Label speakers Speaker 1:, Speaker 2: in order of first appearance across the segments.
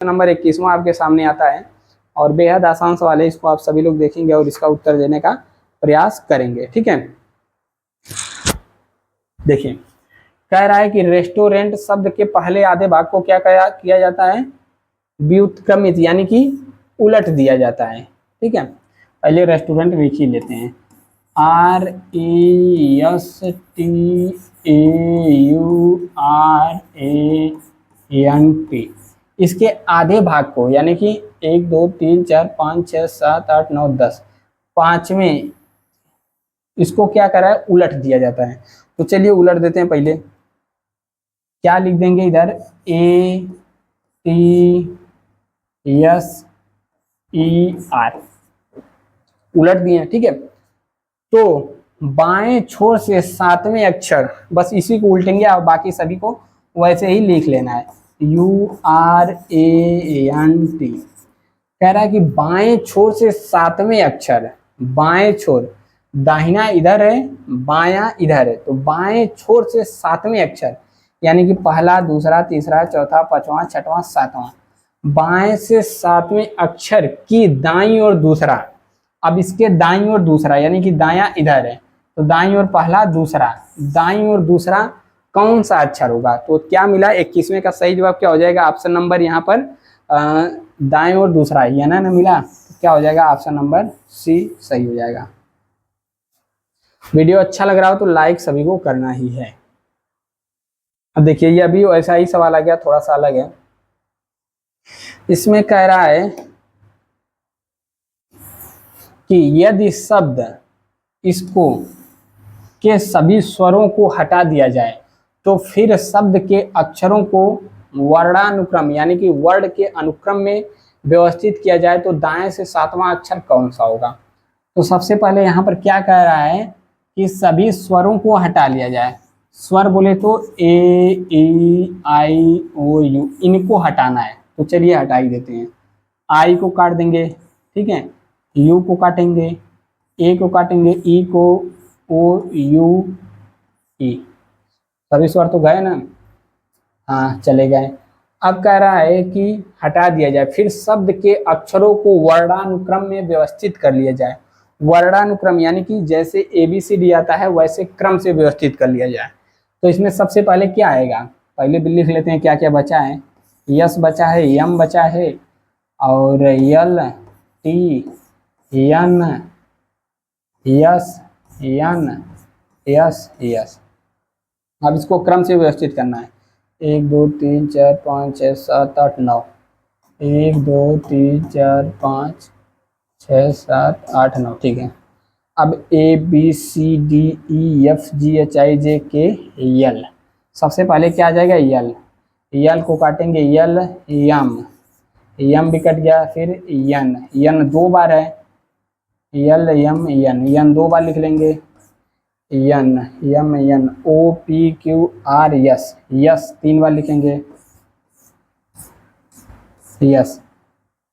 Speaker 1: Number 21वां आपके सामने आता है और बेहद आसान सवाल है। इसको आप सभी लोग देखेंगे और इसका उत्तर देने का प्रयास करेंगे। ठीक है, देखिए कह रहा है कि रेस्टोरेंट शब्द के पहले आधे भाग को क्या किया जाता है, व्युत्क्रमित यानी कि उलट दिया जाता है। ठीक है, पहले रेस्टोरेंट लिख ही लेते हैं, RESTAURANT। इसके आधे भाग को यानी कि 1 2 3 4 5 6 7 8 9 10 पांचवें इसको क्या करा है, उलट दिया जाता है। तो चलिए उलट देते हैं। पहले क्या लिख देंगे इधर, ATSER उलट दिए। ठीक है, तो बाएं छोर से 7वें अक्षर बस इसी को उल्टेंगे और बाकी सभी को वैसे ही लिख लेना है, URANT। कह रहा है कि बाएं छोर से 7वें अक्षर, बाएं छोर, दाहिना इधर है बायां इधर है, तो बाएं छोर से 7वें अक्षर यानी कि पहला दूसरा तीसरा चौथा पांचवा छठवां सातवां, बाएं से 7वें अक्षर की दाईं ओर दूसरा। अब इसके दाईं ओर दूसरा यानी कि दायां इधर है, तो दाईं ओर पहला दूसरा, दाईं ओर दूसरा कौन सा अक्षर होगा। तो क्या मिला, 21वें का सही जवाब क्या हो जाएगा, ऑप्शन नंबर यहाँ पर दाएं ओर दूसरा ना मिला, तो क्या हो जाएगा, ऑप्शन नंबर सी सही हो जाएगा। वीडियो अच्छा लग रहा हो तो लाइक सभी को करना ही है। अब देखिए ये अभी ऐसा ही सवाल आ गया, थोड़ा सा अलग है। इसमें कह रहा है कि यदि शब्द इसको के सभी स्वरों को हटा दिया जाए तो फिर शब्द के अक्षरों को वर्णानुक्रम यानी कि वर्ड के अनुक्रम में व्यवस्थित किया जाए तो दाएं से 7वां अक्षर कौन सा होगा। तो सबसे पहले यहाँ पर क्या कह रहा है कि सभी स्वरों को हटा लिया जाए। स्वर बोले तो A E I O U इनको हटाना है, तो चलिए हटा ही देते हैं। आई को काट देंगे, ठीक है, यू को काटेंगे, ए को काटेंगे, ई को, ओ यू ई, सभी स्वर तो गए ना, हाँ चले गए। अब कह रहा है कि हटा दिया जाए, फिर शब्द के अक्षरों को वर्णानुक्रम में व्यवस्थित कर लिया जाए। वर्णानुक्रम यानी कि जैसे ABCD आता है वैसे क्रम से व्यवस्थित कर लिया जाए। तो इसमें सबसे पहले क्या आएगा, पहले भी लिख लेते हैं क्या क्या बचा है। यस बचा है, यम बचा है, और यल, टी, यन, यस, यन, यस, यस। अब इसको क्रम से व्यवस्थित करना है, 1 2 3 4 5 6 7 8 9, 1 2 3 4 5 6 7 8 9, ठीक है। अब ABCDEFGHIJK यल, सबसे पहले क्या आ जाएगा, यल, यल को काटेंगे, यल, यम, यम भी कट गया, फिर यन, यन 2 बार है, यल यम यन, यन 2 बार लिख लेंगे, यन, यम यन, OPQR यस, यस 3 बार लिखेंगे, यस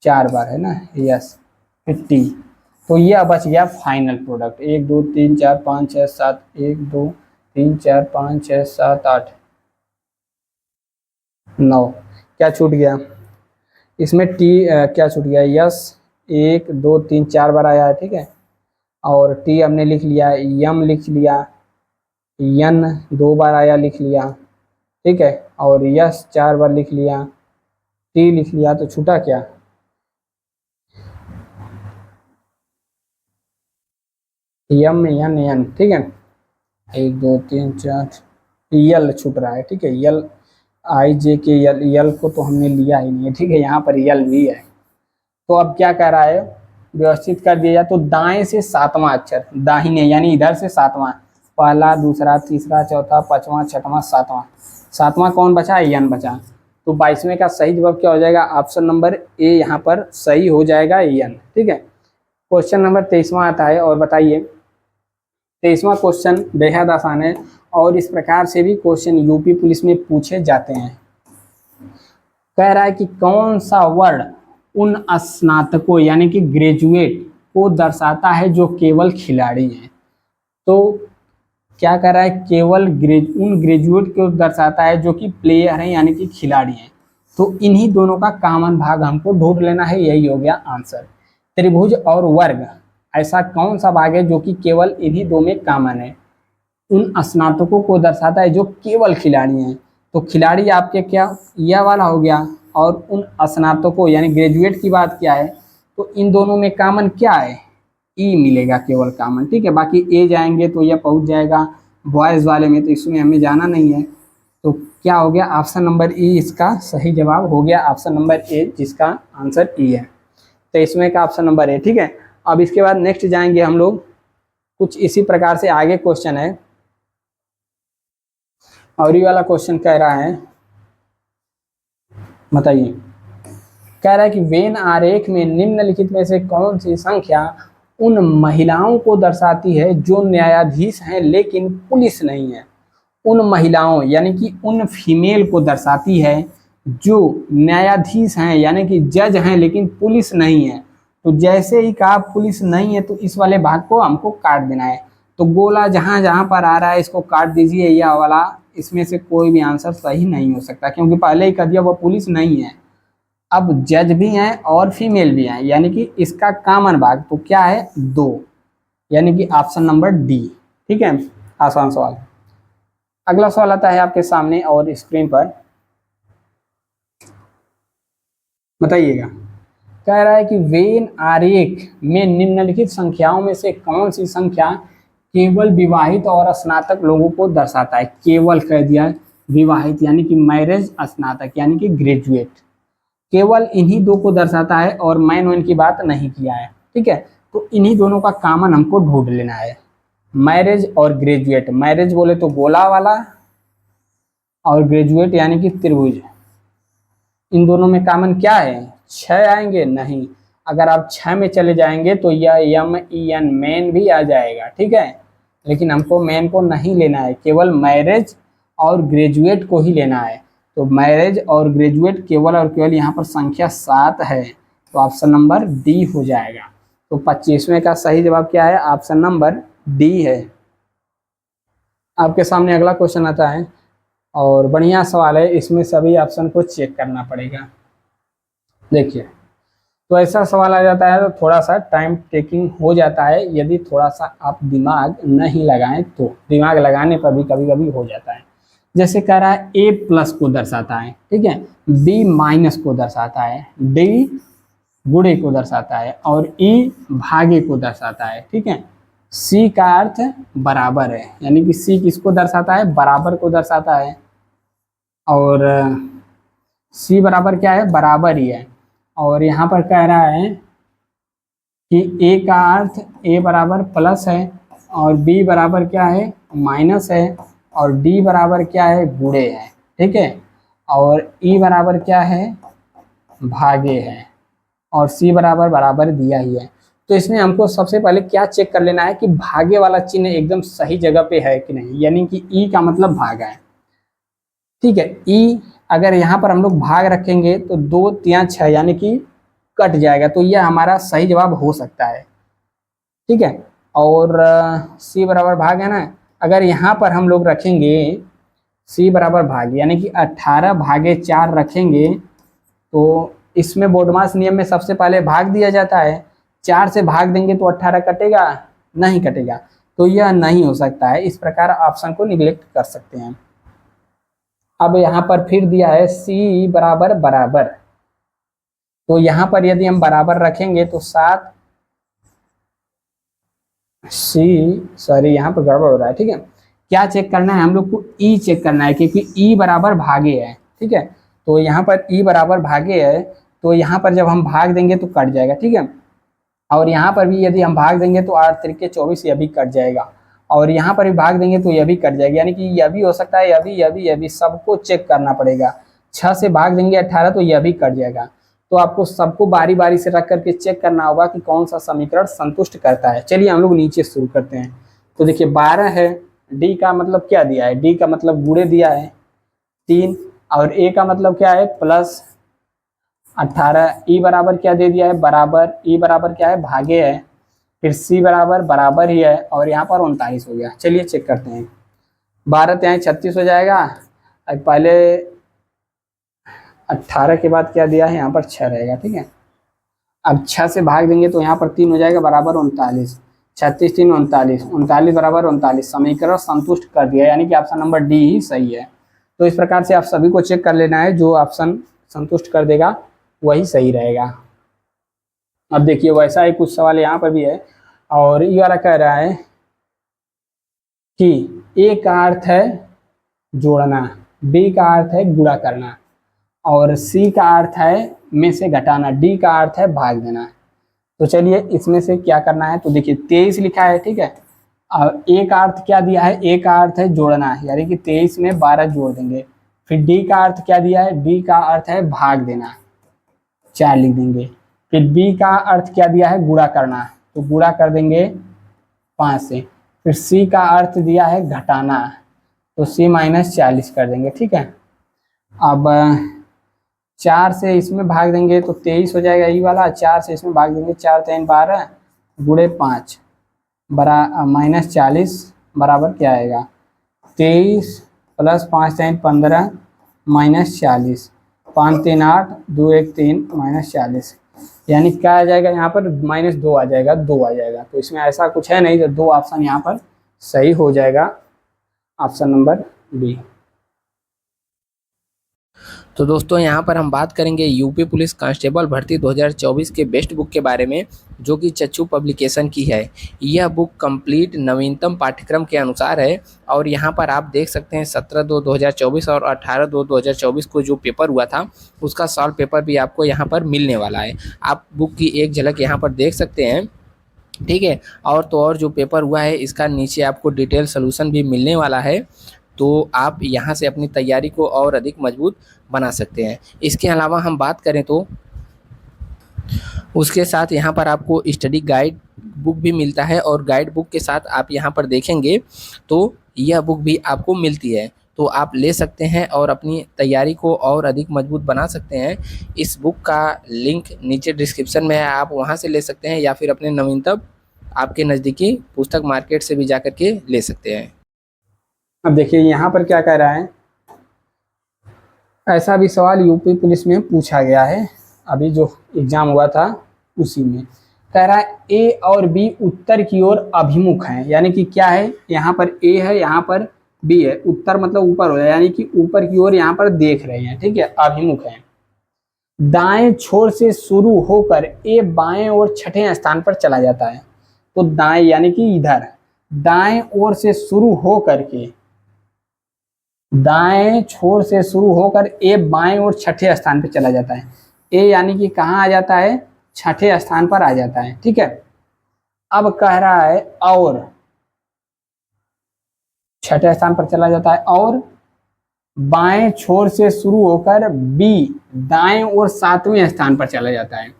Speaker 1: 4 बार है ना, यस, फिर टी। तो ये बच गया फाइनल प्रोडक्ट, 1 2 3 4 5 6 7, 1 2 3 4 5 6 7 8 9, क्या छूट गया इसमें, टी क्या छूट गया, यस 1 2 3 4 बार आया है, ठीक है, और टी हमने लिख लिया, यम लिख लिया, यन 2 बार आया लिख लिया, ठीक है, और यस 4 बार लिख लिया, टी लिख लिया, तो छूटा क्या, यम यन यन, ठीक है, 1 2 3 4, यल छूट रहा है, ठीक है, यल IJK यल, यल को तो हमने लिया ही नहीं है, ठीक है, यहाँ पर यल भी है। तो अब क्या कह रहा है, व्यवस्थित कर दिया जाए तो दाएं से 7वां अक्षर, दाहिने यानी इधर से 7वां, पहला दूसरा तीसरा चौथा पांचवा छठवां सातवां, सातवां कौन बचा, यन बचा। तो 22वें का सही जवाब क्या हो जाएगा, ऑप्शन नंबर ए यहाँ पर सही हो जाएगा, यन, ठीक है। क्वेश्चन नंबर 23वां आता है, और बताइए 23वां क्वेश्चन बेहद आसान है और इस प्रकार से भी क्वेश्चन यूपी पुलिस में पूछे जाते हैं। कह रहा है कि कौन सा वर्ड उन स्नातकों यानी कि ग्रेजुएट को दर्शाता है जो केवल खिलाड़ी हैं। तो क्या कह रहा है, केवल उन ग्रेजुएट को दर्शाता है जो कि प्लेयर हैं यानी कि खिलाड़ी हैं। तो इन्हीं दोनों का कॉमन भाग हमको ढूंढ लेना है, यही हो गया आंसर। त्रिभुज और वर्ग ऐसा कौन सा भाग है जो कि केवल इन्हीं दो में कॉमन है? उन स्नातकों को दर्शाता है जो केवल खिलाड़ी हैं। तो खिलाड़ी आपके क्या, यह वाला हो गया, और उन स्नातकों यानी ग्रेजुएट की बात क्या है, तो इन दोनों में कॉमन क्या है? ई मिलेगा केवल कॉमन, ठीक है। बाकी ए जाएंगे तो यह पहुंच जाएगा बॉयज वाले में, तो इसमें हमें जाना नहीं है। तो क्या हो गया, ऑप्शन नंबर ई इसका सही जवाब हो गया, ऑप्शन नंबर ए जिसका आंसर ई है। तो इसमें का ऑप्शन नंबर ए, ठीक है। अब इसके बाद नेक्स्ट जाएंगे हम लोग, कुछ इसी प्रकार से आगे क्वेश्चन है, और ये वाला क्वेश्चन कह रहा है, बताइए, कह रहा है कि वेन आरेख में निम्नलिखित में से कौन सी संख्या उन महिलाओं को दर्शाती है जो न्यायाधीश हैं लेकिन पुलिस नहीं है? उन महिलाओं यानी कि उन फीमेल को दर्शाती है जो न्यायाधीश हैं यानी कि जज हैं लेकिन पुलिस नहीं है। तो जैसे ही कहा पुलिस नहीं है तो इस वाले भाग को हमको काट देना है। तो गोला जहां जहां पर आ रहा है इसको काट दीजिए, यह वाला, इसमें से कोई भी आंसर सही नहीं हो सकता क्योंकि पहले ही कह दिया वो पुलिस नहीं है। अब जज भी हैं और फीमेल भी हैं, यानी कि इसका कॉमन भाग तो क्या है, 2, यानी कि ऑप्शन नंबर डी, ठीक है। आसान सवाल। अगला सवाल आता है आपके सामने और स्क्रीन पर, बताइएगा। कह रहा है कि वेन आरेख में निम्नलिखित संख्याओं में से कौन सी संख्या केवल विवाहित और स्नातक लोगों को दर्शाता है? केवल कह दिया, विवाहित यानी कि मैरिज, स्नातक यानी कि ग्रेजुएट, केवल इन्हीं दो को दर्शाता है और मैन वैन की बात नहीं किया है, ठीक है। तो इन्हीं दोनों का कॉमन हमको ढूंढ लेना है, मैरिज और ग्रेजुएट। मैरिज बोले तो गोला वाला, और ग्रेजुएट यानी कि त्रिभुज। इन दोनों में कॉमन क्या है, 6 आएंगे? नहीं, अगर आप 6 में चले जाएंगे तो यह MEN मैन भी आ जाएगा, ठीक है। लेकिन हमको मैन को नहीं लेना है, केवल मैरिज और ग्रेजुएट को ही लेना है। तो मैरिज और ग्रेजुएट केवल और केवल यहाँ पर संख्या 7 है, तो ऑप्शन नंबर डी हो जाएगा। तो 25वें का सही जवाब क्या है, ऑप्शन नंबर डी है। आपके सामने अगला क्वेश्चन आता है और बढ़िया सवाल है, इसमें सभी ऑप्शन को चेक करना पड़ेगा। देखिए, तो ऐसा सवाल आ जाता है तो थोड़ा सा टाइम टेकिंग हो जाता है, यदि थोड़ा सा आप दिमाग नहीं लगाएं तो। दिमाग लगाने पर भी कभी कभी हो जाता है। जैसे कह रहा है ए प्लस को दर्शाता है, ठीक है, बी माइनस को दर्शाता है, डी गुणे को दर्शाता है, और ई भागे को दर्शाता है, ठीक है। सी का अर्थ बराबर है, यानी कि सी किसको दर्शाता है, बराबर को दर्शाता है, और सी बराबर क्या है, बराबर ही है। और यहाँ पर कह रहा है कि ए का अर्थ ए बराबर प्लस है, और बी बराबर क्या है, माइनस है, और डी बराबर क्या है, गुणे है, ठीक है। और ई बराबर क्या है, भागे है, और सी बराबर बराबर दिया ही है। तो इसमें हमको सबसे पहले क्या चेक कर लेना है कि भागे वाला चिन्ह एकदम सही जगह पे है कि नहीं, यानी कि ई का मतलब भागा है, ठीक है। ई अगर यहाँ पर हम लोग भाग रखेंगे तो 2 3 6 यानी कि कट जाएगा, तो यह हमारा सही जवाब हो सकता है, ठीक है। और सी बराबर भाग है ना, अगर यहाँ पर हम लोग रखेंगे सी बराबर भाग यानी कि 18 भागे 4 रखेंगे, तो इसमें बोडमास नियम में सबसे पहले भाग दिया जाता है। 4 से भाग देंगे तो 18 कटेगा, नहीं कटेगा, तो यह नहीं हो सकता है। इस प्रकार ऑप्शन को निगलेक्ट कर सकते हैं। अब यहाँ पर फिर दिया है सी बराबर बराबर, तो यहाँ पर यदि हम बराबर रखेंगे तो 7 सॉरी यहाँ पर गड़बड़ हो रहा है, ठीक है। क्या चेक करना है हम लोग को, ई चेक करना है, क्योंकि ई बराबर भागे है, ठीक है। तो यहाँ पर ई बराबर भागे है, तो यहाँ पर जब हम भाग देंगे तो कट जाएगा, ठीक है। और यहाँ पर भी यदि हम भाग देंगे तो 8 3 24 यह भी कट जाएगा, और यहाँ पर भी भाग देंगे तो यह भी कट जाएगा, यानी कि यह भी हो सकता है, यह भी सबको चेक करना पड़ेगा। 6 से भाग देंगे 18 तो यह भी कट जाएगा। तो आपको सबको बारी बारी से रख करके चेक करना होगा कि कौन सा समीकरण संतुष्ट करता है। चलिए हम लोग नीचे शुरू करते हैं। तो देखिए 12 है, डी का मतलब क्या दिया है, डी का मतलब गुणे दिया है 3, और ए का मतलब क्या है, प्लस 18, ई बराबर क्या दे दिया है, बराबर, ई बराबर क्या है, भागे है, फिर सी बराबर बराबर ही है, और यहाँ पर 39 हो गया। चलिए चेक करते हैं, 12 3 36 हो जाएगा। अब पहले 18 के बाद क्या दिया है यहाँ पर 6 रहेगा, ठीक है। अब 6 से भाग देंगे तो यहाँ पर 3 हो जाएगा बराबर 39, 36 3 39, 39 बराबर 39। समीकरण संतुष्ट कर दिया, यानी कि ऑप्शन नंबर डी ही सही है। तो इस प्रकार से आप सभी को चेक कर लेना है, जो ऑप्शन संतुष्ट कर देगा वही सही रहेगा। अब देखिए वैसा ही कुछ सवाल यहाँ पर भी है, और ये वाला कह रहा है कि ए का अर्थ है जोड़ना, बी का अर्थ है गुणा करना, और सी का अर्थ है में से घटाना, डी का अर्थ है भाग देना। तो चलिए इसमें से क्या करना है। तो देखिए 23 लिखा है, ठीक है। और ए का अर्थ क्या दिया है, ए का अर्थ है जोड़ना, यानी कि 23 में 12 जोड़ देंगे। फिर डी का अर्थ क्या दिया है, डी का अर्थ है भाग देना, 4 लिख देंगे। फिर बी का अर्थ क्या दिया है, गुणा करना, तो गुणा कर देंगे 5 से। फिर सी का अर्थ दिया है घटाना, तो सी -40 कर देंगे, ठीक है। अब 4 से इसमें भाग देंगे तो 23 हो जाएगा ये वाला, 4 से इसमें भाग देंगे, 4 3 12 गुणे 5 बरा -40 बराबर क्या आएगा, 23 + 5 3 15 -40, 5 3 8 2 1 3 -40, यानी क्या आ जाएगा यहाँ पर -2 आ जाएगा, 2 आ जाएगा। तो इसमें ऐसा कुछ है नहीं, तो 2 ऑप्शन यहाँ पर सही हो जाएगा, ऑप्शन नंबर बी।
Speaker 2: तो दोस्तों यहाँ पर हम बात करेंगे यूपी पुलिस कांस्टेबल भर्ती 2024 के बेस्ट बुक के बारे में, जो कि चच्चू पब्लिकेशन की है। यह बुक कंप्लीट नवीनतम पाठ्यक्रम के अनुसार है, और यहाँ पर आप देख सकते हैं 17/2/2024 और 18/2/2024 को जो पेपर हुआ था उसका सॉल्व पेपर भी आपको यहाँ पर मिलने वाला है। आप बुक की एक झलक यहाँ पर देख सकते हैं, ठीक है। और तो और जो पेपर हुआ है इसका नीचे आपको डिटेल सोल्यूशन भी मिलने वाला है, तो आप यहाँ से अपनी तैयारी को और अधिक मजबूत बना सकते हैं। इसके अलावा हम बात करें तो उसके साथ यहाँ पर आपको स्टडी गाइड बुक भी मिलता है, और गाइड बुक के साथ आप यहाँ पर देखेंगे तो यह बुक भी आपको मिलती है, तो आप ले सकते हैं और अपनी तैयारी को और अधिक मजबूत बना सकते हैं। इस बुक का लिंक नीचे डिस्क्रिप्शन में है, आप वहाँ से ले सकते हैं, या फिर अपने नवीनतम आपके नज़दीकी पुस्तक मार्केट से भी जा कर के ले सकते हैं।
Speaker 1: अब देखिए यहाँ पर क्या कह रहा है, ऐसा भी सवाल यूपी पुलिस में पूछा गया है, अभी जो एग्जाम हुआ था उसी में। कह रहा है ए और बी उत्तर की ओर अभिमुख हैं, यानी कि क्या है, यहाँ पर ए है, यहाँ पर बी है। उत्तर मतलब ऊपर हो जाए, यानी कि ऊपर की ओर यहाँ पर देख रहे हैं, ठीक है, अभिमुख हैं। दाएं छोर से शुरू होकर ए बाएं और छठे स्थान पर चला जाता है। तो दाएं यानी कि इधर दाएं ओर से शुरू होकर के, दाएं छोर से शुरू होकर ए बाएं और छठे स्थान पर चला जाता है। ए यानी कि कहाँ आ जाता है, छठे स्थान पर आ जाता है, ठीक है। अब कह रहा है और छठे स्थान पर चला जाता है, और बाएं छोर से शुरू होकर बी दाएं और 7वें स्थान पर चला जाता है।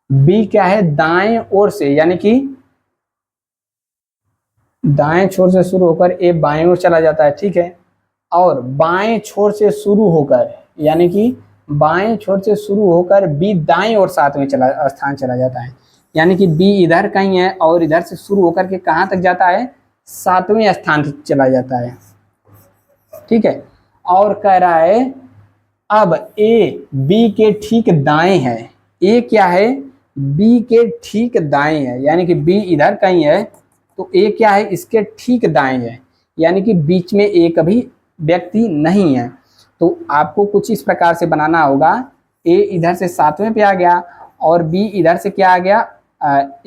Speaker 1: बी क्या है, दाएं ओर से, यानी कि दाएं छोर से शुरू होकर ए बाएं ओर चला जाता है, ठीक है। और बाएं छोर से शुरू होकर, यानी कि बाएं छोर से शुरू होकर बी दाएं और 7वें स्थान चला जाता है, यानी कि बी इधर कहीं है और इधर से शुरू होकर के कहाँ तक जाता है, 7वें स्थान तक चला जाता है, ठीक है। और कह रहा है अब ए बी के ठीक दाएं है। ए क्या है, बी के ठीक दाएं है, यानी कि बी इधर कहीं है तो ए क्या है, इसके ठीक दाएं है, यानी कि बीच में एक भी व्यक्ति नहीं है। तो आपको कुछ इस प्रकार से बनाना होगा, ए इधर से 7वें पे आ गया और बी इधर से क्या आ गया,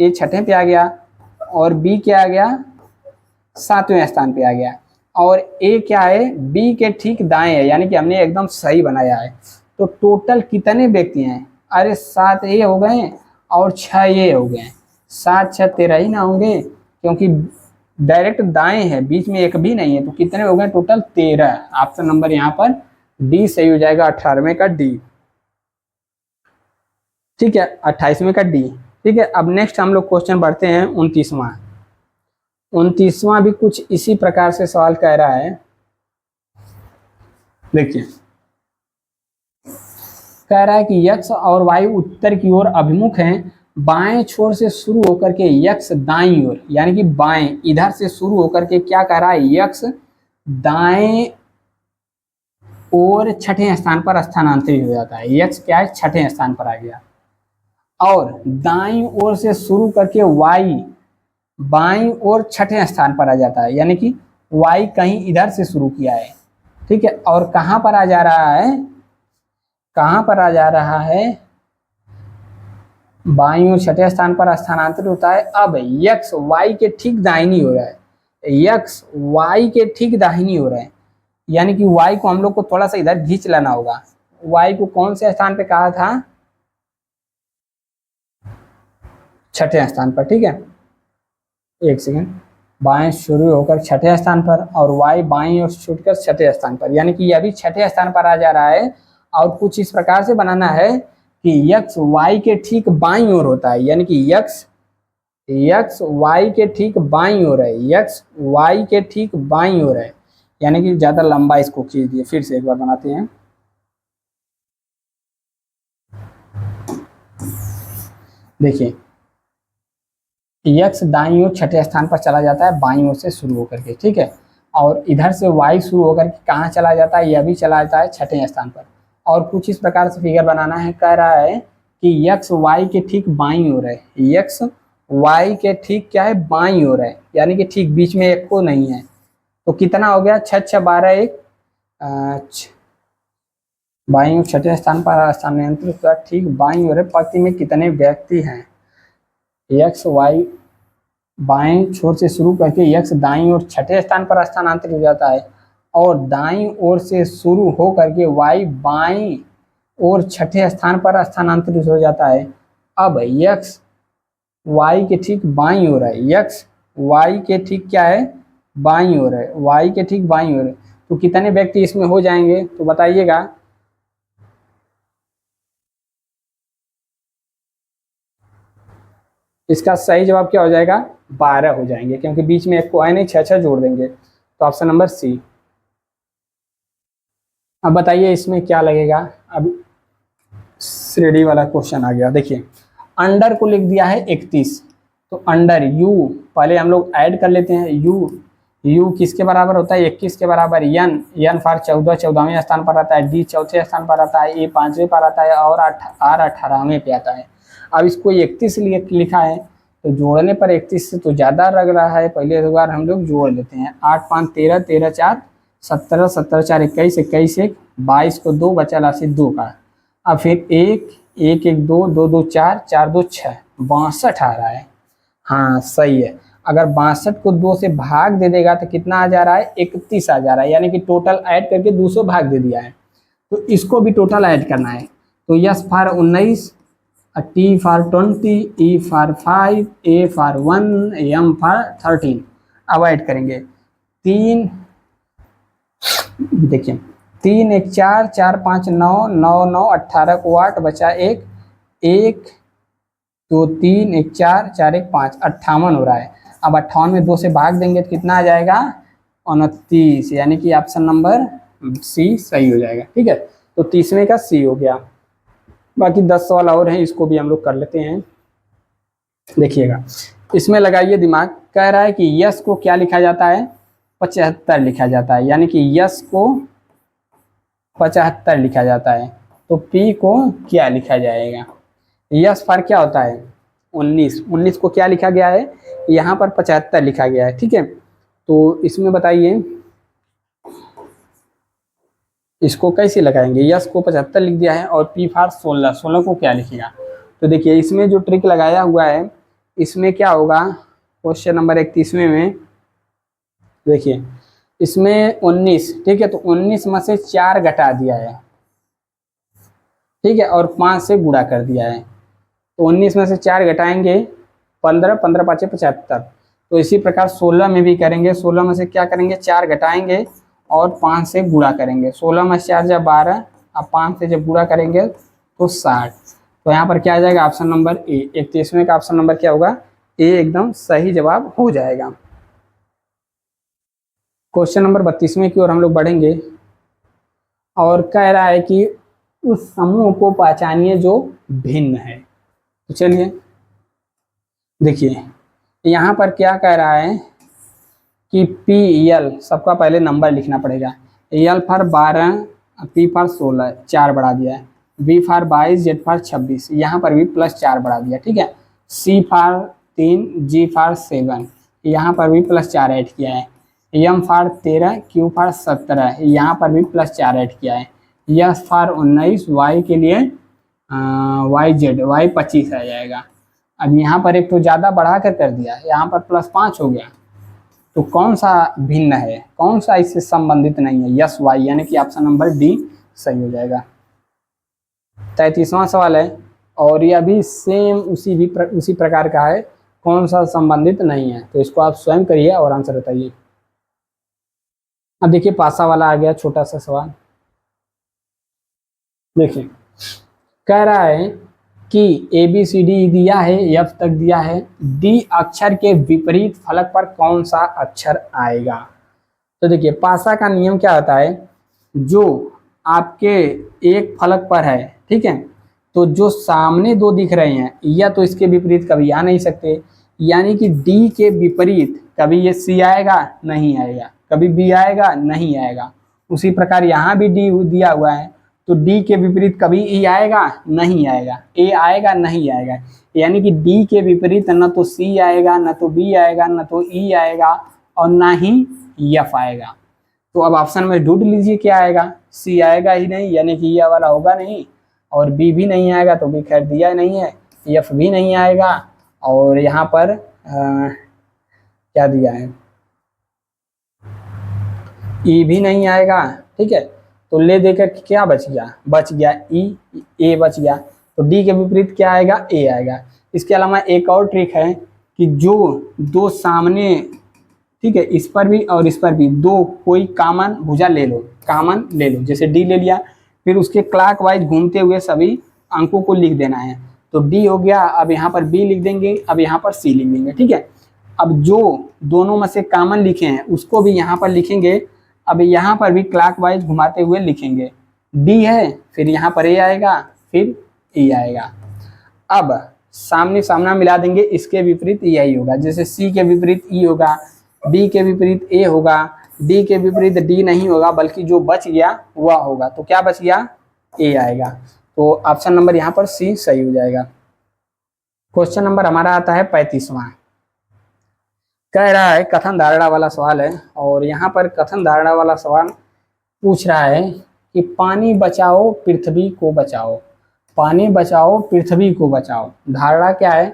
Speaker 1: ए छठे पे आ गया और बी क्या आ गया, 7वें स्थान पे आ गया, और ए क्या है, बी के ठीक दाएं है, यानी कि हमने एकदम सही बनाया है। तो टोटल कितने व्यक्ति हैं, अरे 7 ए हो गए और 6 ए हो गए, 7 6 13 ही ना होंगे, क्योंकि डायरेक्ट दाएं है, बीच में एक भी नहीं है। तो कितने हो गए, टोटल 13। ऑप्शन नंबर यहाँ पर डी सही हो जाएगा, 18वें का डी, ठीक है, 28वें का डी, ठीक है। अब नेक्स्ट हम लोग क्वेश्चन बढ़ते हैं 29वां। 29वां भी कुछ इसी प्रकार से सवाल कह रहा है, देखिए कह रहा है कि यक्ष और वायु उत्तर की ओर अभिमुख हैं, बाएं छोर से शुरू होकर के यक्ष दाईं ओर, यानी कि बाएं इधर से शुरू होकर के क्या कह रहा है, यक्ष दाएं और छठे स्थान पर स्थानांतरित हो जाता है। यक्स क्या है, छठे स्थान पर आ गया। और दाईं ओर से शुरू करके वाई बाईं ओर छठे स्थान पर आ जाता है, यानी कि वाई कहीं इधर से शुरू किया है, ठीक है, और कहां पर आ जा रहा है, कहां पर आ जा रहा है, बाईं ओर छठे स्थान पर स्थानांतरित होता है। अब यक्स वाई के ठीक दाहिनी हो रहा है, यक्स वाई के ठीक दाहिनी हो रहा है, यानी कि वाई को हम लोग को थोड़ा सा इधर खींच लेना होगा। वाई को कौन से स्थान पे कहा था, छठे स्थान पर, ठीक है। एक सेकंड, बाएं शुरू होकर छठे स्थान पर और वाई बाईं ओर छूटकर छठे स्थान पर, यानी कि यह भी छठे स्थान पर आ जा रहा है। और कुछ इस प्रकार से बनाना है कि यक्स वाई के ठीक बाईं ओर होता है, यानी कि यक्स वाई के ठीक बाईं ओर है, यक्स वाई के ठीक बाईं ओर है, यानी कि ज्यादा लंबा इसको खींच दिए। फिर से एक बार बनाते हैं, देखिए यक्स दाईं ओर छठे स्थान पर चला जाता है बाईं ओर से शुरू होकर के, ठीक है। और इधर से वाई शुरू होकर के कहाँ चला जाता है, यह भी चला जाता है छठे स्थान पर। और कुछ इस प्रकार से फिगर बनाना है, कह रहा है कि यक्स वाई के ठीक बाईं ओर है, यक्स वाई के ठीक क्या है, बाईं ओर है, यानी कि ठीक बीच में एक को नहीं है। तो कितना हो गया, 6 6 12 एक, बाईं ओर छठे स्थान पर स्थानांतरित, ठीक बाईं ओर है। पंक्ति में कितने व्यक्ति हैं, यक्स वाई बाएं छोर से शुरू करके यक्स दाईं ओर छठे स्थान पर स्थानांतरित हो जाता है, और दाईं ओर से शुरू हो करके वाई बाईं ओर छठे स्थान पर स्थानांतरित हो जाता है। अब यक्स वाई के ठीक बाईं ओर है, यक्स वाई के ठीक क्या है, बाईं ओर है, वाई के ठीक बाईं ओर है। तो कितने व्यक्ति इसमें हो जाएंगे, तो बताइएगा। इसका सही जवाब क्या हो जाएगा, 12 हो जाएंगे, क्योंकि बीच में एक को आए नहीं, 6 6 जोड़ देंगे। तो ऑप्शन नंबर सी। अब बताइए इसमें क्या लगेगा। अब श्रेणी वाला क्वेश्चन आ गया, देखिए अंडर को लिख दिया है 31, तो अंडर यू पहले हम लोग ऐड कर लेते हैं। यू किसके बराबर होता है, 21 के बराबर। यन फॉर 14 14वें स्थान पर आता है, डी चौथे स्थान पर आता है, ए 5वें पर आता है, और आर 18वें पे आता है। अब इसको 31 लिखा है, तो जोड़ने पर 31 से तो ज़्यादा लग रहा है, पहले एक बार हम लोग जोड़ लेते हैं। 8 5 13, 13 4 17, 17 4 21, 21 1 22 को 2 बचा राशि 2 का। अब फिर 1 1 1 2 2 2 4 4 2 6, 62 आ रहा है। हाँ सही है, अगर 62 को 2 से भाग दे देगा तो कितना आ जा रहा है, 31 आ जा रहा है, यानी कि टोटल ऐड करके 200 भाग दे दिया है। तो इसको भी टोटल ऐड करना है। तो S for 19, T for 20, E for 5, A for 1, M for 13। अब ऐड करेंगे 3, देखिए 3 1 4 4 5 9 9 9 18 को 8 बचा 1 1 2 3 1 4 4 1 5, 58 हो रहा है। अब 58 में 2 से भाग देंगे तो कितना आ जाएगा, 29, यानी कि ऑप्शन नंबर सी सही हो जाएगा, ठीक है। तो 30वें का सी हो गया। बाकी 10 सवाल और हैं, इसको भी हम लोग कर लेते हैं। देखिएगा इसमें लगाइए दिमाग, कह रहा है कि यस को क्या लिखा जाता है, 75 लिखा जाता है, यानी कि यस को 75 लिखा जाता है। तो पी को क्या लिखा जाएगा, यस फॉर क्या होता है 19, 19 को क्या लिखा गया है, यहाँ पर 75 लिखा गया है, ठीक है। तो इसमें बताइए इसको कैसे लगाएंगे, यस को 75 लिख दिया है और पी फॉर 16, 16 को क्या लिखेगा। तो देखिए इसमें जो ट्रिक लगाया हुआ है, इसमें क्या होगा, क्वेश्चन नंबर 31वें में देखिए इसमें 19, ठीक है, तो 19 में से 4 घटा दिया है, ठीक है, और 5 से गुणा कर दिया है। तो 19 में से 4 घटाएंगे 15, 15 5 75। तो इसी प्रकार 16 में भी करेंगे, 16 में से क्या करेंगे, 4 घटाएंगे और 5 से गुणा करेंगे। 16 में 4 जब 12, अब 5 से जब गुणा करेंगे तो 60। तो यहाँ पर क्या आ जाएगा, ऑप्शन नंबर ए। 31वें का ऑप्शन नंबर क्या होगा, ए एकदम सही जवाब हो जाएगा। क्वेश्चन नंबर 32वें की ओर हम लोग बढ़ेंगे और कह रहा है कि उस समूह को पहचानिए जो भिन्न है। तो चलिए देखिए यहाँ पर क्या कह रहा है कि पी एल, सबका पहले नंबर लिखना पड़ेगा। एल फॉर 12, P फॉर 16 4 बढ़ा दिया है, B फॉर 22, Z फॉर 26, यहाँ पर भी +4 बढ़ा दिया, ठीक है। C फॉर 3, G फॉर 7, यहाँ पर भी +4 ऐड किया है। M फॉर 13, Q फॉर 17, यहाँ पर भी +4 ऐड किया है। S फॉर 19, Y के लिए YZ, Y 25 आ जाएगा। अब यहाँ पर एक तो ज़्यादा बढ़ा कर दिया, यहाँ पर +5 हो गया, तो कौन सा भिन्न है, कौन सा इससे संबंधित नहीं है, यस वाई, यानी कि ऑप्शन नंबर डी सही हो जाएगा। 33वां सवाल है और यह भी सेम उसी प्रकार का है, कौन सा संबंधित नहीं है, तो इसको आप स्वयं करिए और आंसर बताइए। अब देखिए पासा वाला आ गया छोटा सा सवाल। देखिए कह रहा है कि ABCD दिया है, F तक दिया है, D अक्षर के विपरीत फलक पर कौन सा अक्षर आएगा। तो देखिए पासा का नियम क्या होता है, जो आपके एक फलक पर है, ठीक है, तो जो सामने दो दिख रहे हैं या तो इसके विपरीत कभी आ नहीं सकते, यानी कि D के विपरीत कभी ये C आएगा नहीं आएगा, कभी B आएगा नहीं आएगा। उसी प्रकार यहाँ भी D दिया हुआ है, तो D के विपरीत कभी E आएगा नहीं आएगा, A आएगा नहीं आएगा, यानी कि D के विपरीत न तो C आएगा, न तो B आएगा, न तो E आएगा और ना ही F आएगा। तो अब ऑप्शन में ढूंढ लीजिए क्या आएगा, C आएगा ही नहीं, यानी कि ये वाला होगा नहीं, और B भी नहीं आएगा तो भी खैर दिया नहीं है, F भी नहीं आएगा, और यहाँ पर क्या दिया है, E भी नहीं आएगा, ठीक है। तो ले देकर क्या बच गया E, A बच गया, तो D के विपरीत क्या आएगा, A आएगा। इसके अलावा एक और ट्रिक है कि जो दो सामने, ठीक है, इस पर भी और इस पर भी दो कोई कॉमन भुजा ले लो, जैसे D ले लिया, फिर उसके क्लॉकवाइज घूमते हुए सभी अंकों को लिख देना है। तो D हो गया, अब यहाँ पर B लिख देंगे, अब यहाँ पर C लिख देंगे, ठीक है। अब जो दोनों में से कॉमन लिखे हैं उसको भी यहाँ पर लिखेंगे, अब यहाँ पर भी क्लॉकवाइज घुमाते हुए लिखेंगे, D है, फिर यहाँ पर A आएगा, फिर E आएगा। अब सामने सामना मिला देंगे, इसके विपरीत यही होगा, जैसे C के विपरीत E होगा, B के विपरीत A होगा, D के विपरीत D नहीं होगा, बल्कि जो बच गया वह होगा, तो क्या बच गया, A आएगा। तो ऑप्शन नंबर यहाँ पर C सही हो जाएगा। क्वेश्चन नंबर हमारा आता है 35वां। कह रहा है कथन धारणा वाला सवाल है, और यहाँ पर कथन धारणा वाला सवाल पूछ रहा है कि पानी बचाओ पृथ्वी को बचाओ, पानी बचाओ पृथ्वी को बचाओ। धारणा क्या है,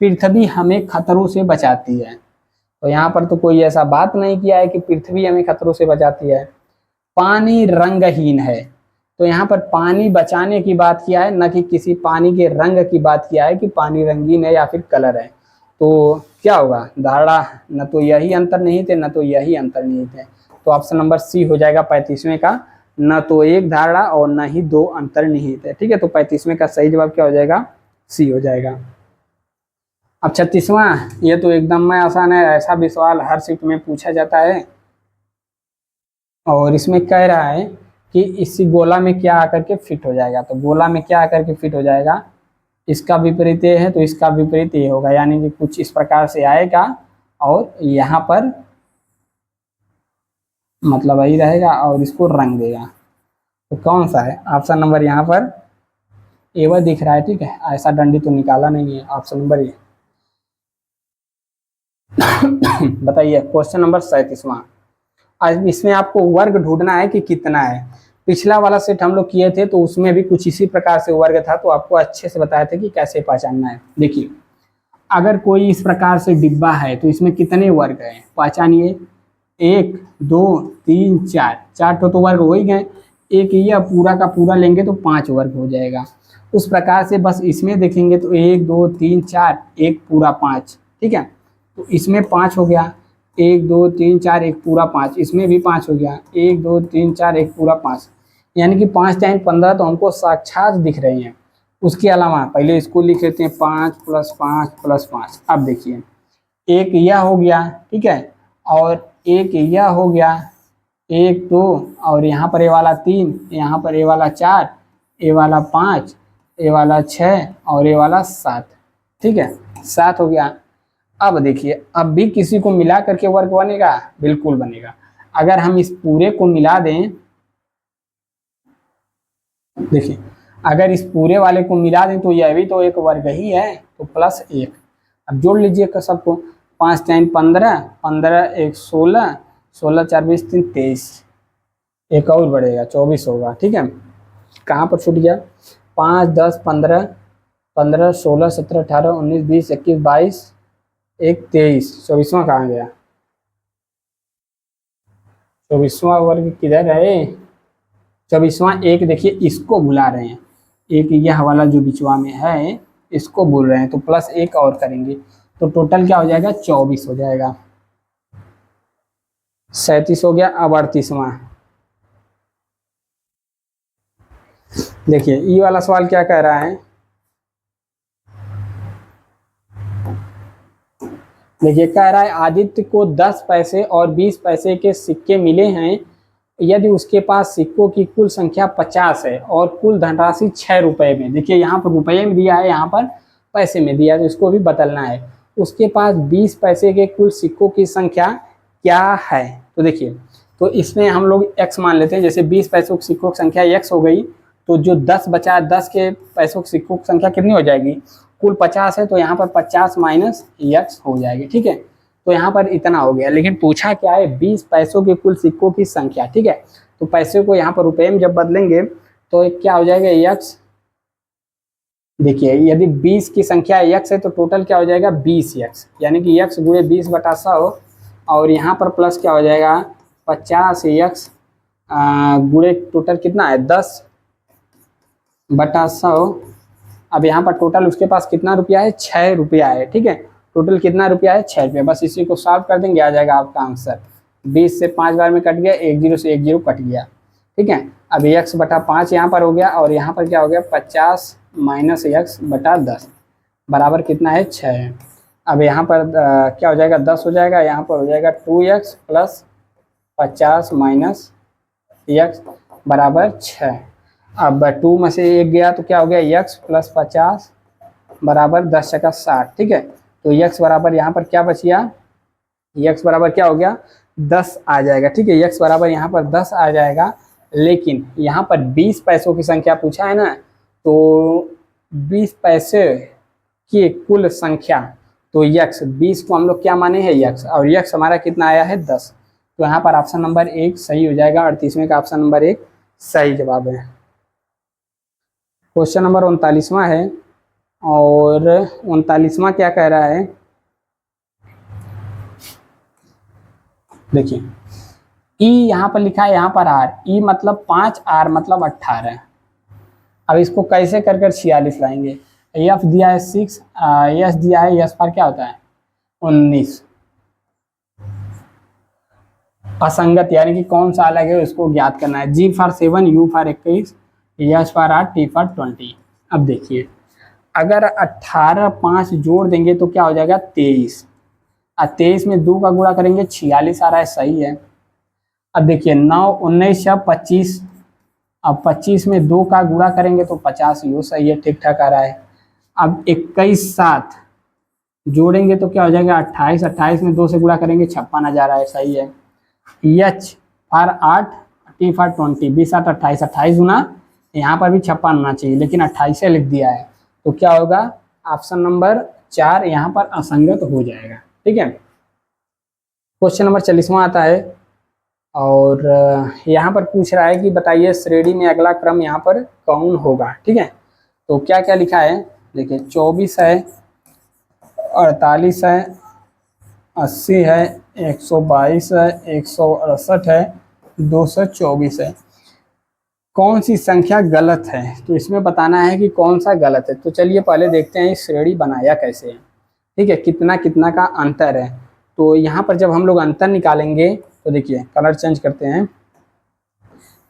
Speaker 1: पृथ्वी हमें खतरों से बचाती है, तो यहाँ पर तो कोई ऐसा बात नहीं किया है कि पृथ्वी हमें खतरों से बचाती है। पानी रंगहीन है, तो यहाँ पर पानी बचाने की बात किया है, न कि किसी पानी के रंग की बात किया है कि पानी रंगीन है या फिर कलर है। तो क्या होगा, धारणा न तो यही अंतर्निहित है, न तो यही अंतर्निहित है, तो ऑप्शन नंबर C हो जाएगा 35वें का, न तो एक धारणा और न ही दो अंतर्निहित है, ठीक है। तो 35वें का सही जवाब क्या हो जाएगा, C हो जाएगा। अब 36वां, ये तो एकदम में आसान है, ऐसा भी सवाल हर शिफ्ट में पूछा जाता है, और इसमें कह रहा है कि इसी गोला में क्या आकर के फिट हो जाएगा, तो गोला में क्या आकर के फिट हो जाएगा, इसका विपरीत ये है तो इसका विपरीत ये होगा, यानी कि कुछ इस प्रकार से आएगा और यहाँ पर मतलब वही रहेगा और इसको रंग देगा, तो कौन सा है, ऑप्शन नंबर यहाँ पर ए वह दिख रहा है, ठीक है, ऐसा डंडी तो निकाला नहीं है, ऑप्शन नंबर ये। बताइए क्वेश्चन नंबर 37वां। आज इसमें आपको वर्ग ढूंढना है कि कितना है। पिछला वाला सेट हम लोग किए थे तो उसमें भी कुछ इसी प्रकार से वर्ग था, तो आपको अच्छे से बताया था कि कैसे पहचानना है। देखिए अगर कोई इस प्रकार से डिब्बा है तो इसमें कितने वर्ग हैं, पहचानिए। 1 2 3 4, 4 तो वर्ग हो ही गए, एक यह पूरा का पूरा लेंगे तो 5 वर्ग हो जाएगा। उस प्रकार से बस इसमें देखेंगे तो 1 2 3 4, एक पूरा 5, ठीक है, तो इसमें 5 हो गया, 1 2 3 4 एक पूरा 5, इसमें भी 5 हो गया, 1 2 3 4 एक पूरा 5, यानी कि 5 टाइम 15 तो हमको साक्षात दिख रही हैं। उसके अलावा पहले इसको लिख लेते हैं 5 + 5 + 5। अब देखिए एक यह हो गया, ठीक है, और एक यह हो गया, 1 2, और यहाँ पर ये वाला 3, यहाँ पर ये वाला 4, ये वाला 5, ये वाला 6 और ये वाला 7, ठीक है, 7 हो गया। अब देखिए अब भी किसी को मिला करके वर्ग बनेगा, बिल्कुल बनेगा। अगर हम इस पूरे को मिला दें देखिए अगर इस पूरे वाले को मिला दें तो यह भी तो एक वर्ग ही है, तो प्लस 1। अब जोड़ लीजिए सबको, 5 टाइम 15, 15 1 16, 16 4 20 3 23, एक और बढ़ेगा 24 होगा। ठीक है, कहाँ पर छूट गया? 5 10 15, 15 16 17 18 19 20 21 22 1 23, 24वां कहाँ गया? 24वां वर्ग किधर है? 24वां एक, देखिए इसको बुला रहे हैं, एक यह वाला जो बिचवा में है इसको बोल रहे हैं, तो प्लस 1 और करेंगे तो टोटल क्या हो जाएगा? 24 हो जाएगा। 37 हो गया। अब 38वां देखिए, ई वाला सवाल क्या कह रहा है? देखिए कह रहा है आदित्य को 10 पैसे और 20 पैसे के सिक्के मिले हैं, यदि उसके पास सिक्कों की कुल संख्या 50 है और कुल धनराशि 6 रुपए में, देखिए यहाँ पर रुपये में दिया है, यहाँ पर पैसे में दिया है, तो इसको भी बदलना है। उसके पास 20 पैसे के कुल सिक्कों की संख्या क्या है? तो देखिए, तो इसमें हम लोग x मान लेते हैं, जैसे 20 पैसों की सिक्कों की संख्या x हो गई, तो जो 10 बचा, 10 के पैसों की सिक्कों की संख्या कितनी हो जाएगी? कुल 50 है तो यहाँ पर 50 माइनस x हो जाएगी। ठीक है, तो यहाँ पर इतना हो गया, लेकिन पूछा क्या है? 20 पैसों के कुल सिक्कों की संख्या। ठीक है, तो पैसे को यहाँ पर रुपए में जब बदलेंगे तो क्या हो जाएगा? x। देखिए यदि 20 की संख्या x है तो टोटल क्या हो जाएगा? 20x, यानी कि x गुणे 20 बटा 100, और यहाँ पर प्लस क्या हो जाएगा? 50x गुणे टोटल कितना है? 10 बटा 100। अब यहाँ पर टोटल उसके पास कितना रुपया है? 6 रुपया है। ठीक है, टोटल कितना रुपया है? 6 रुपया। बस इसी को सॉल्व कर देंगे, आ जाएगा आपका आंसर। 20 से 5 बार में कट गया, 1 0 से 1 0 कट गया। ठीक है, अब x बटा 5 यहाँ पर हो गया, और यहाँ पर क्या हो गया? 50 माइनस x बटा 10 बराबर कितना है? 6। अब यहाँ पर क्या हो जाएगा? 10 हो जाएगा, यहाँ पर हो जाएगा 2x प्लस 50 माइनस x बराबर 6। अब 2 में से 1 गया तो क्या हो गया? x प्लस 50 बराबर 10 छक्का 60। ठीक है, तो x बराबर यहाँ पर क्या बच गया? x बराबर क्या हो गया? 10 आ जाएगा। ठीक है, x बराबर यहाँ पर 10 आ जाएगा, लेकिन यहाँ पर 20 पैसों की संख्या पूछा है ना, तो 20 पैसे की कुल संख्या, तो x 20 को हम लोग क्या माने हैं? x, और x हमारा कितना आया है? 10। तो यहाँ पर ऑप्शन नंबर 1 सही हो जाएगा, 38वें का ऑप्शन नंबर 1 सही जवाब है। क्वेश्चन नंबर 39वां है, और 39वां क्या कह रहा है? देखिए ई यहाँ पर लिखा है, यहाँ पर r, ई मतलब 5, r मतलब 18। अब इसको कैसे कर कर 46 लाएंगे? f दिया है 6, s दिया है, s पर क्या होता है? 19। असंगत यानी कि कौन सा अलग है उसको ज्ञात करना है। G for 7, U for 21, S for 8, T for 20। अब देखिए अगर 18 5 जोड़ देंगे तो क्या हो जाएगा? 23, और 23 में 2 का गुणा करेंगे 46 आ रहा है, सही है। अब देखिए 9 19 या 25, अब 25 में 2 का गुणा करेंगे तो 50, यो सही है, ठीक ठाक आ रहा है। अब 21 7 जोड़ेंगे तो क्या हो जाएगा? 28, 28 में 2 से गुणा करेंगे 56 आ जा रहा है, सही है। H फॉर 8, T फॉर 20, 20 8 28, 28 गुना, यहाँ पर भी 56 होना चाहिए, लेकिन 28 लिख दिया है, तो क्या होगा? ऑप्शन नंबर 4 यहाँ पर असंगत हो जाएगा। ठीक है, क्वेश्चन नंबर 40वां आता है, और यहाँ पर पूछ रहा है कि बताइए श्रेणी में अगला क्रम यहाँ पर कौन होगा। ठीक है, तो क्या क्या लिखा है? देखिए 24 है, 48 है, 80 है, 122 है, 168 है, 224 है। कौन सी संख्या गलत है? तो इसमें बताना है कि कौन सा गलत है। तो चलिए पहले देखते हैं श्रेणी बनाया कैसे है। ठीक है, कितना कितना का अंतर है। तो यहाँ पर जब हम लोग अंतर निकालेंगे तो देखिए कलर चेंज करते हैं,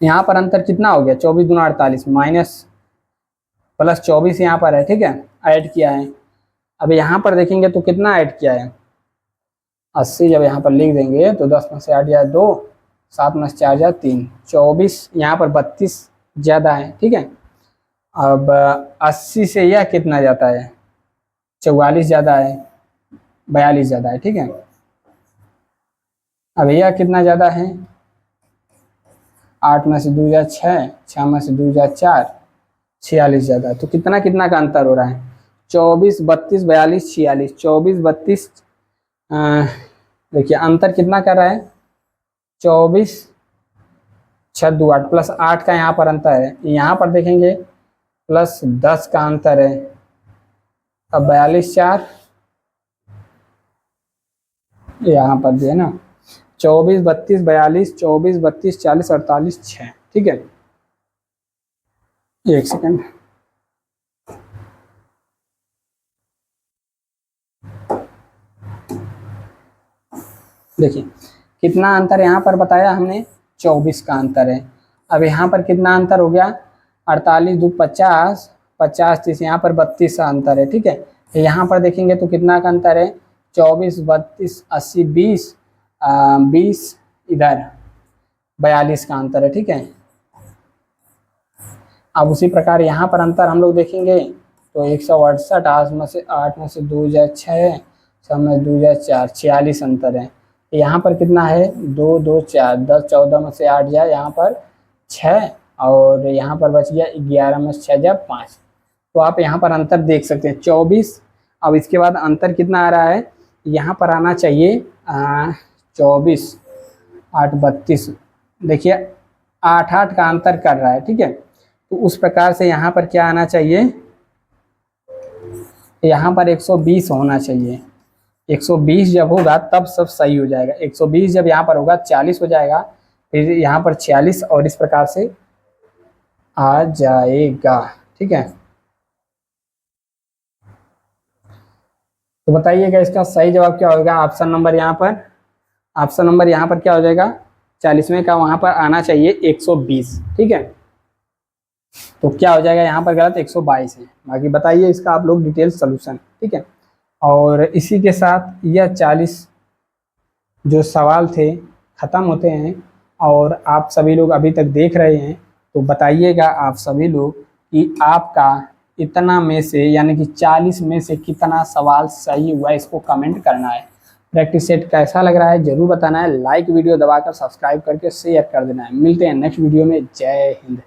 Speaker 1: यहाँ पर अंतर कितना हो गया? 24 दूना 48 माइनस प्लस 24 यहाँ पर है। ठीक है, ऐड किया है। अब यहाँ पर देखेंगे तो कितना ऐड किया है? 80 जब यहाँ पर लिख देंगे तो 10 में से 8 जाए 2, 7 में से 4 जाए 3, 24 यहाँ पर 32 ज़्यादा है। ठीक है, अब 80 से यह कितना जाता है? 44 ज़्यादा है, 42 ज़्यादा है। ठीक है, अब यह कितना ज़्यादा है? 8 में से 2 जा 6, 6 में से 2 जा 4, 46 ज़्यादा। तो कितना कितना का अंतर हो रहा है? 24, 32, 42, 46, 24, 32, देखिए अंतर कितना कर रहा है? 24, 6 2 8 प्लस 8 का यहाँ पर अंतर है। यहाँ पर देखेंगे प्लस 10 का अंतर है। अब 42 4 यहाँ पर दिया ना, 24 32 42, 24 32 40 48 6। ठीक है, एक सेकंड। देखिए कितना अंतर यहाँ पर बताया हमने, 24 का अंतर है। अब यहाँ पर कितना अंतर हो गया? 48 2 50, 50 30, यहाँ पर 32 का अंतर है। ठीक है, यहाँ पर देखेंगे तो कितना का अंतर है? 24 32 80 20, 20 इधर 42 का अंतर है। ठीक है, अब उसी प्रकार यहाँ पर अंतर हम लोग देखेंगे तो 168, 8 में से 2 जा 6, 6 में 2 जा 4, 46 अंतर है। यहाँ पर कितना है? 2 2 4, 10 14 में से 8 जाए, यहाँ पर 6, और यहाँ पर बच गया 11 में से 6 जा 5। तो आप यहाँ पर अंतर देख सकते हैं 24। अब इसके बाद अंतर कितना आ रहा है? यहाँ पर आना चाहिए 24 8 32। देखिए 8 8 का अंतर कर रहा है। ठीक है, तो उस प्रकार से यहाँ पर क्या आना चाहिए? यहाँ पर 120 होना चाहिए। 120 जब होगा तब सब सही हो जाएगा। 120 जब यहाँ पर होगा 40 हो जाएगा, फिर यहाँ पर 46, और इस प्रकार से आ जाएगा। ठीक है, तो बताइएगा इसका सही जवाब क्या होगा? ऑप्शन नंबर यहाँ पर क्या हो जाएगा? 40वें का वहाँ पर आना चाहिए 120। ठीक है, तो क्या हो जाएगा? यहाँ पर गलत 122 है। बाकी बताइए इसका आप लोग डिटेल सोल्यूशन। ठीक है, और इसी के साथ यह 40 जो सवाल थे ख़त्म होते हैं। और आप सभी लोग अभी तक देख रहे हैं तो बताइएगा आप सभी लोग कि आपका इतना में से यानी कि 40 में से कितना सवाल सही हुआ, इसको कमेंट करना है। प्रैक्टिस सेट कैसा लग रहा है ज़रूर बताना है। लाइक वीडियो दबाकर सब्सक्राइब करके शेयर कर देना है। मिलते हैं नेक्स्ट वीडियो में। जय हिंद।